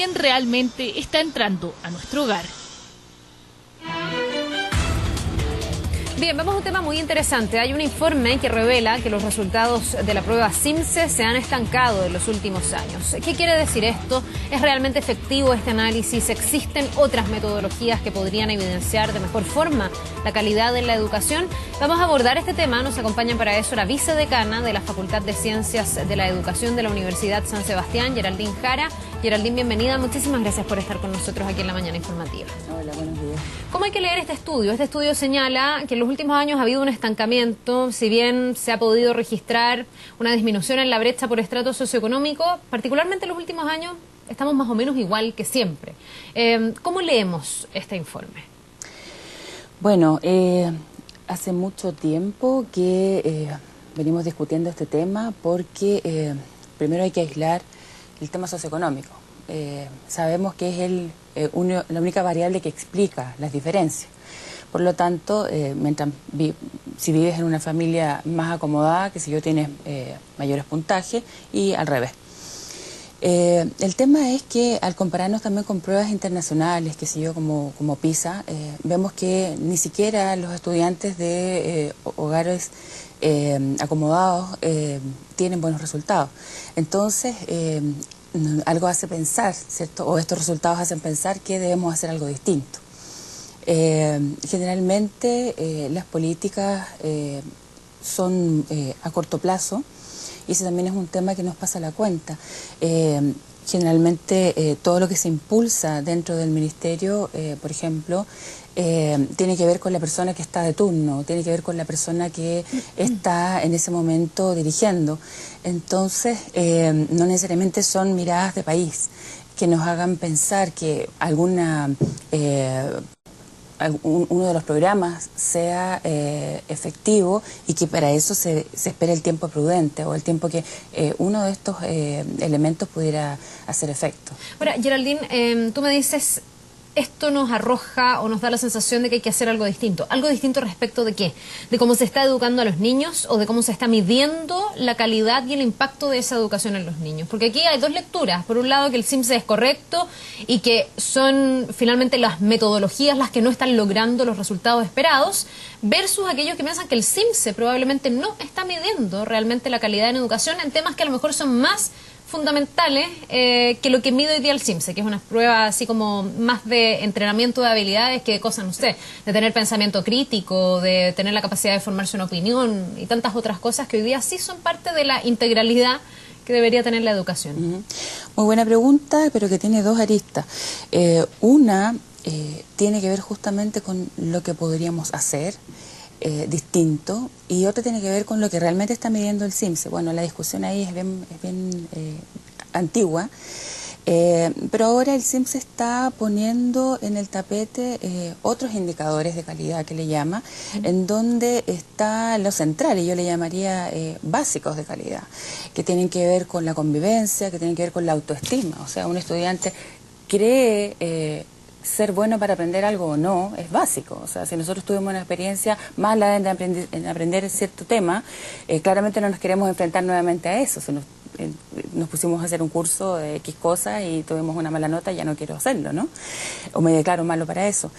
quién realmente está entrando a nuestro hogar. Bien, vamos a un tema muy interesante. Hay un informe que revela que los resultados de la prueba CIMSE se han estancado en los últimos años. ¿Qué quiere decir esto? ¿Es realmente efectivo este análisis? ¿Existen otras metodologías que podrían evidenciar de mejor forma la calidad de la educación? Vamos a abordar este tema. Nos acompañan para eso la vicedecana de la Facultad de Ciencias de la Educación de la Universidad San Sebastián, Geraldine Jara. Geraldine, bienvenida. Muchísimas gracias por estar con nosotros aquí en La Mañana Informativa. Hola, buenos días. ¿Cómo hay que leer este estudio? Este estudio señala que en los últimos años ha habido un estancamiento, si bien se ha podido registrar una disminución en la brecha por estrato socioeconómico, particularmente en los últimos años estamos más o menos igual que siempre. ¿Cómo leemos este informe? Bueno, hace mucho tiempo que venimos discutiendo este tema porque primero hay que aislar el tema socioeconómico. Sabemos que es la única variable que explica las diferencias. Por lo tanto, si vives en una familia más acomodada, que si yo tienes mayores puntajes y al revés. El tema es que al compararnos también con pruebas internacionales, que sé yo, como PISA, vemos que ni siquiera los estudiantes de hogares acomodados tienen buenos resultados. Entonces, algo hace pensar, ¿cierto? O estos resultados hacen pensar que debemos hacer algo distinto. Generalmente las políticas son a corto plazo y ese también es un tema que nos pasa la cuenta. Generalmente todo lo que se impulsa dentro del ministerio, por ejemplo, tiene que ver con la persona que está de turno, tiene que ver con la persona que está en ese momento dirigiendo. Entonces, no necesariamente son miradas de país que nos hagan pensar que uno de los programas sea efectivo y que para eso se espere el tiempo prudente o el tiempo que uno de estos elementos pudiera hacer efecto. Ahora, Geraldine, tú me dices, esto nos arroja o nos da la sensación de que hay que hacer algo distinto. ¿Algo distinto respecto de qué? ¿De cómo se está educando a los niños o de cómo se está midiendo la calidad y el impacto de esa educación en los niños? Porque aquí hay dos lecturas. Por un lado, que el CIMSE es correcto y que son finalmente las metodologías las que no están logrando los resultados esperados, versus aquellos que piensan que el CIMSE probablemente no está midiendo realmente la calidad en educación en temas que a lo mejor son más fundamentales que lo que mide hoy día el CIMSE, que es una prueba así como más de entrenamiento de habilidades que de cosas, no sé, de tener pensamiento crítico, de tener la capacidad de formarse una opinión y tantas otras cosas que hoy día sí son parte de la integralidad que debería tener la educación. Muy buena pregunta, pero que tiene dos aristas. Una tiene que ver justamente con lo que podríamos hacer distinto, y otra tiene que ver con lo que realmente está midiendo el CIMSE. Bueno, la discusión ahí es bien antigua, pero ahora el CIMSE está poniendo en el tapete otros indicadores de calidad que le llama, en donde está lo central, y yo le llamaría básicos de calidad, que tienen que ver con la convivencia, que tienen que ver con la autoestima. O sea, un estudiante cree ser bueno para aprender algo o no es básico. O sea, si nosotros tuvimos una experiencia mala en aprender cierto tema, claramente no nos queremos enfrentar nuevamente a eso. Si nos pusimos a hacer un curso de X cosa y tuvimos una mala nota, ya no quiero hacerlo, ¿no? O me declaro malo para eso.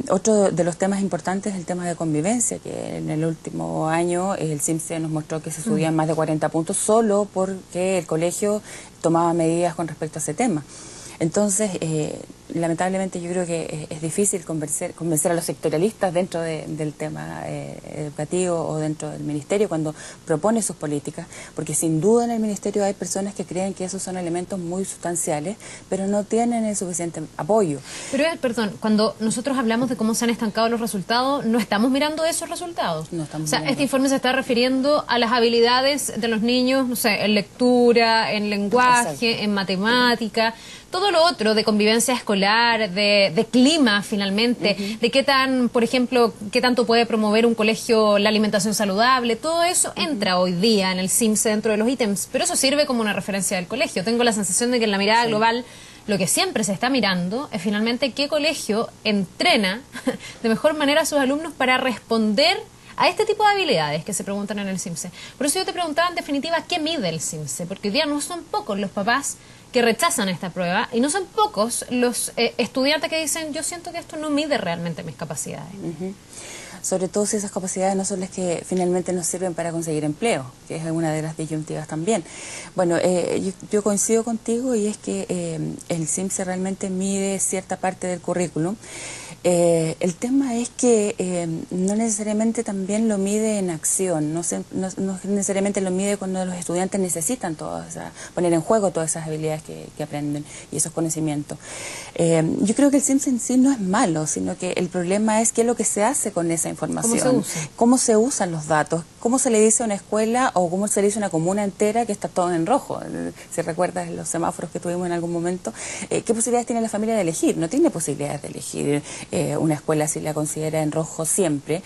Otro de los temas importantes es el tema de convivencia, que en el último año el CIMSE nos mostró que se subían más de 40 puntos solo porque el colegio tomaba medidas con respecto a ese tema. Entonces, lamentablemente yo creo que es difícil convencer a los sectorialistas dentro del tema educativo o dentro del ministerio cuando propone sus políticas, porque sin duda en el ministerio hay personas que creen que esos son elementos muy sustanciales, pero no tienen el suficiente apoyo. Pero, perdón, cuando nosotros hablamos de cómo se han estancado los resultados, ¿no estamos mirando esos resultados? No estamos mirando. Este informe se está refiriendo a las habilidades de los niños, no sé, en lectura, en lenguaje, exacto, en matemática, todo lo otro de convivencia escolar, de clima finalmente, de qué tan, por ejemplo, qué tanto puede promover un colegio la alimentación saludable, todo eso entra hoy día en el CIMSE dentro de los ítems, pero eso sirve como una referencia del colegio. Tengo la sensación de que en la mirada global lo que siempre se está mirando es finalmente qué colegio entrena de mejor manera a sus alumnos para responder a este tipo de habilidades que se preguntan en el CIMSE. Por eso yo te preguntaba en definitiva qué mide el CIMSE, porque hoy día no son pocos los papás que rechazan esta prueba, y no son pocos los estudiantes que dicen, yo siento que esto no mide realmente mis capacidades. Sobre todo si esas capacidades no son las que finalmente nos sirven para conseguir empleo, que es una de las disyuntivas también. Bueno, yo coincido contigo, y es que el CIMSE realmente mide cierta parte del currículum. El tema es que no necesariamente también lo mide en acción, no necesariamente lo mide cuando los estudiantes necesitan poner en juego todas esas habilidades que aprenden y esos conocimientos. Yo creo que el CIMSE en sí no es malo, sino que el problema es qué es lo que se hace con esa información, cómo se usan los datos, cómo se le dice a una escuela o cómo se le dice a una comuna entera que está todo en rojo. Si recuerdas los semáforos que tuvimos en algún momento, ¿qué posibilidades tiene la familia de elegir? No tiene posibilidades de elegir una escuela si la considera en rojo siempre.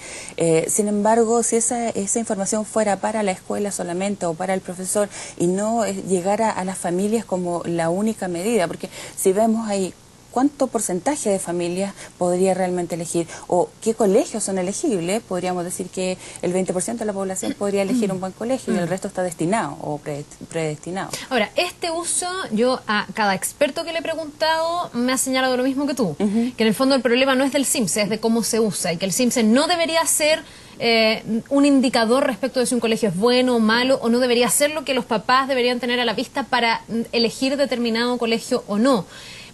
Sin embargo, si esa información fuera para la escuela solamente o para el profesor y no llegara a las familias como la única medida, porque si vemos ahí ¿cuánto porcentaje de familias podría realmente elegir? ¿O qué colegios son elegibles? Podríamos decir que el 20% de la población podría elegir un buen colegio y el resto está destinado o predestinado. Ahora, este uso, yo a cada experto que le he preguntado me ha señalado lo mismo que tú, que en el fondo el problema no es del CIMSE, es de cómo se usa, y que el CIMSE no debería ser un indicador respecto de si un colegio es bueno o malo, o no debería ser lo que los papás deberían tener a la vista para elegir determinado colegio o no.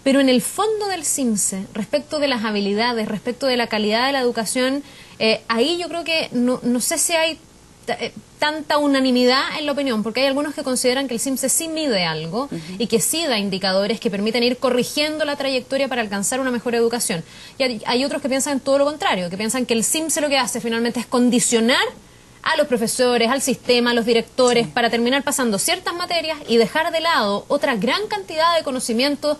Pero en el fondo del CIMSE, respecto de las habilidades, respecto de la calidad de la educación, ahí yo creo que no sé si hay tanta unanimidad en la opinión, porque hay algunos que consideran que el CIMSE sí mide algo y que sí da indicadores que permiten ir corrigiendo la trayectoria para alcanzar una mejor educación. Y hay otros que piensan todo lo contrario, que piensan que el CIMSE lo que hace finalmente es condicionar a los profesores, al sistema, a los directores, para terminar pasando ciertas materias y dejar de lado otra gran cantidad de conocimientos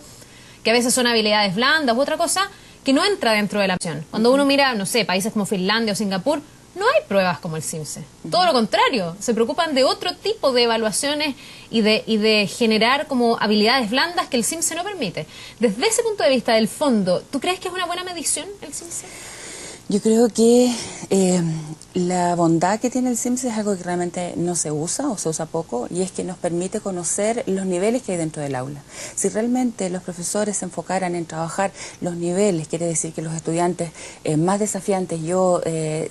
que a veces son habilidades blandas u otra cosa, que no entra dentro de la opción. Cuando uno mira, no sé, países como Finlandia o Singapur, no hay pruebas como el CIMSE. Todo lo contrario, se preocupan de otro tipo de evaluaciones y de generar como habilidades blandas que el CIMSE no permite. Desde ese punto de vista del fondo, ¿tú crees que es una buena medición el CIMSE? Yo creo que la bondad que tiene el CIMSE es algo que realmente no se usa o se usa poco, y es que nos permite conocer los niveles que hay dentro del aula. Si realmente los profesores se enfocaran en trabajar los niveles, quiere decir que los estudiantes más desafiantes, yo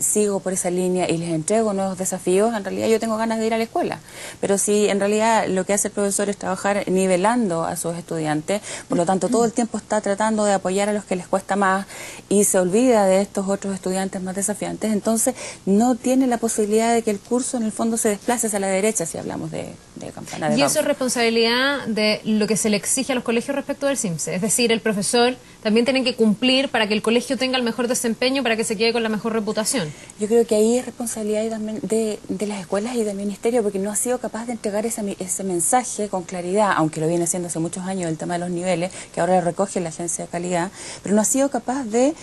sigo por esa línea y les entrego nuevos desafíos, en realidad yo tengo ganas de ir a la escuela. Pero si en realidad lo que hace el profesor es trabajar nivelando a sus estudiantes, por lo tanto todo el tiempo está tratando de apoyar a los que les cuesta más y se olvida de estos otros estudiantes más desafiantes, entonces no tiene la posibilidad de que el curso en el fondo se desplace hacia la derecha, si hablamos de campana de Y Gauss. eso es responsabilidad de lo que se le exige a los colegios respecto del CIMSE, es decir, el profesor también tiene que cumplir para que el colegio tenga el mejor desempeño, para que se quede con la mejor reputación. Yo creo que ahí es responsabilidad también de las escuelas y del ministerio, porque no ha sido capaz de entregar ese mensaje con claridad, aunque lo viene haciendo hace muchos años el tema de los niveles, que ahora lo recoge la agencia de calidad, pero no ha sido capaz de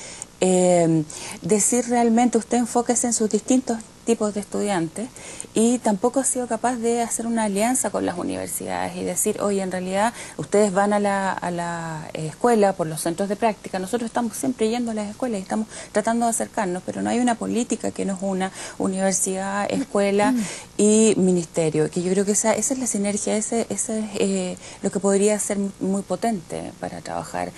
decir realmente usted enfóquese en sus distintos tipos de estudiantes, y tampoco ha sido capaz de hacer una alianza con las universidades y decir, oye, en realidad ustedes van a la escuela por los centros de práctica, nosotros estamos siempre yendo a las escuelas y estamos tratando de acercarnos, pero no hay una política que nos una, universidad, escuela y ministerio, que yo creo que esa es la sinergia, ese es lo que podría ser muy potente para trabajar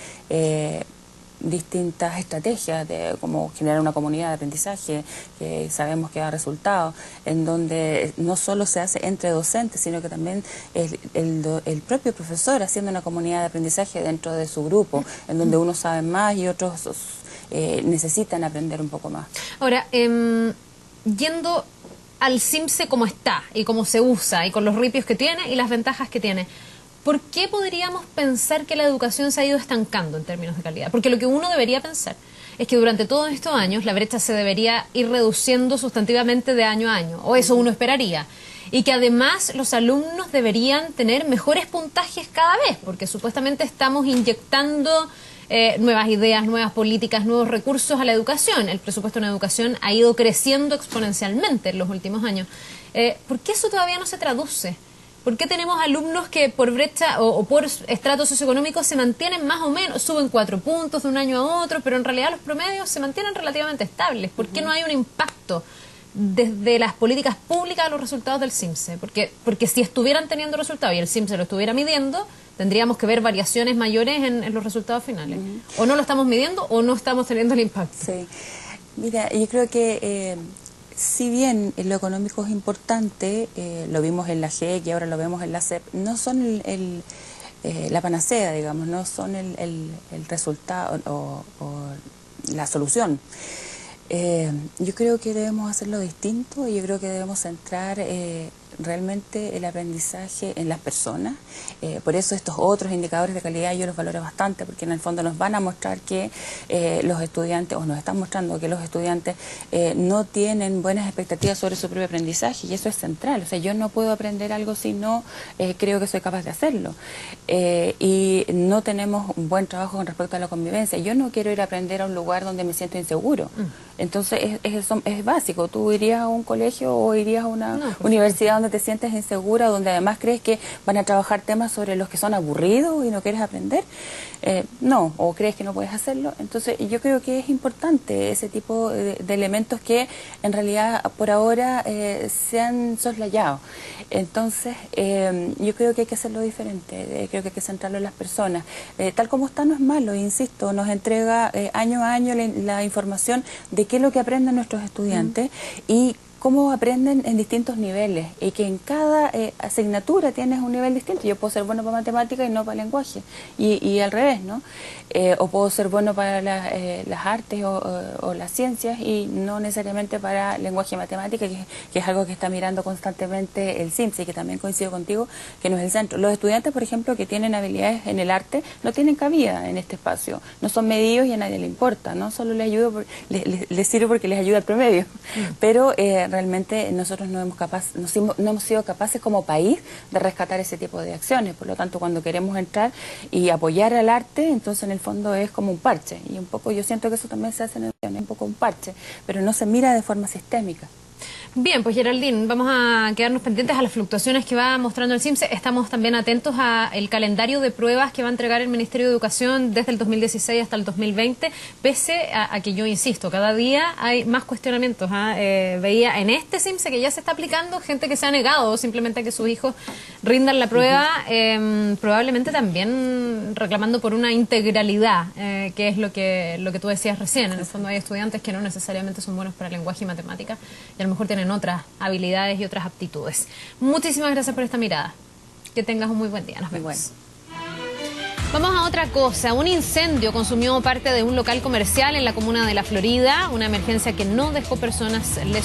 distintas estrategias de cómo generar una comunidad de aprendizaje que sabemos que da resultados, en donde no solo se hace entre docentes, sino que también el propio profesor haciendo una comunidad de aprendizaje dentro de su grupo, en donde unos saben más y otros necesitan aprender un poco más. Ahora, yendo al CIMSE como está y cómo se usa y con los ripios que tiene y las ventajas que tiene, ¿por qué podríamos pensar que la educación se ha ido estancando en términos de calidad? Porque lo que uno debería pensar es que durante todos estos años la brecha se debería ir reduciendo sustantivamente de año a año, o eso uno esperaría. Y que además los alumnos deberían tener mejores puntajes cada vez, porque supuestamente estamos inyectando nuevas ideas, nuevas políticas, nuevos recursos a la educación. El presupuesto en educación ha ido creciendo exponencialmente en los últimos años. ¿Por qué eso todavía no se traduce? ¿Por qué tenemos alumnos que por brecha o por estrato socioeconómico se mantienen más o menos, suben 4 puntos de un año a otro, pero en realidad los promedios se mantienen relativamente estables? ¿Por qué no hay un impacto desde las políticas públicas a los resultados del CIMSE? Porque si estuvieran teniendo resultados y el CIMSE lo estuviera midiendo, tendríamos que ver variaciones mayores en los resultados finales. O no lo estamos midiendo o no estamos teniendo el impacto. Sí. Mira, yo creo que si bien lo económico es importante, lo vimos en la GEC y ahora lo vemos en la CEP, no son la panacea, digamos, no son el resultado o la solución. Yo creo que debemos hacerlo distinto y yo creo que debemos centrar realmente el aprendizaje en las personas. Por eso estos otros indicadores de calidad yo los valoro bastante, porque en el fondo nos van a mostrar que los estudiantes, o nos están mostrando que los estudiantes no tienen buenas expectativas sobre su propio aprendizaje, y eso es central. O sea, yo no puedo aprender algo si no creo que soy capaz de hacerlo. Y no tenemos un buen trabajo con respecto a la convivencia. Yo no quiero ir a aprender a un lugar donde me siento inseguro. Entonces es básico. Tú irías a un colegio o irías a una universidad donde te sientes insegura, donde además crees que van a trabajar temas sobre los que son aburridos y no quieres aprender. No, o crees que no puedes hacerlo. Entonces yo creo que es importante ese tipo de elementos que en realidad por ahora se han soslayado. Entonces yo creo que hay que hacerlo diferente, creo que hay que centrarlo en las personas. Tal como está no es malo, insisto, nos entrega año a año la información de qué es lo que aprenden nuestros estudiantes y cómo aprenden en distintos niveles, y que en cada asignatura tienes un nivel distinto. Yo puedo ser bueno para matemáticas y no para lenguaje, y al revés, ¿no? O puedo ser bueno para las artes o las ciencias y no necesariamente para lenguaje y matemática, que es algo que está mirando constantemente el CIMSE, y que también coincido contigo que no es el centro. Los estudiantes, por ejemplo, que tienen habilidades en el arte, no tienen cabida en este espacio, no son medidos y a nadie le importa, ¿no? Solo les ayuda, les sirve porque les ayuda el promedio, pero realmente nosotros no hemos sido capaces como país de rescatar ese tipo de acciones. Por lo tanto, cuando queremos entrar y apoyar al arte, entonces en el fondo es como un parche, y un poco yo siento que eso también se hace en educación, es un poco un parche, pero no se mira de forma sistémica. Bien, pues Geraldine, vamos a quedarnos pendientes a las fluctuaciones que va mostrando el CIMSE. Estamos también atentos al calendario de pruebas que va a entregar el Ministerio de Educación desde el 2016 hasta el 2020, pese a que yo insisto, cada día hay más cuestionamientos. Veía en este CIMSE que ya se está aplicando gente que se ha negado simplemente a que sus hijos rindan la prueba, probablemente también reclamando por una integralidad, que es lo que tú decías recién. En el fondo hay estudiantes que no necesariamente son buenos para lenguaje y matemáticas, y a lo mejor tienen otras habilidades y otras aptitudes. Muchísimas gracias por esta mirada. Que tengas un muy buen día. Nos vemos. Vamos a otra cosa. Un incendio consumió parte de un local comercial en la comuna de La Florida, una emergencia que no dejó personas lesionadas.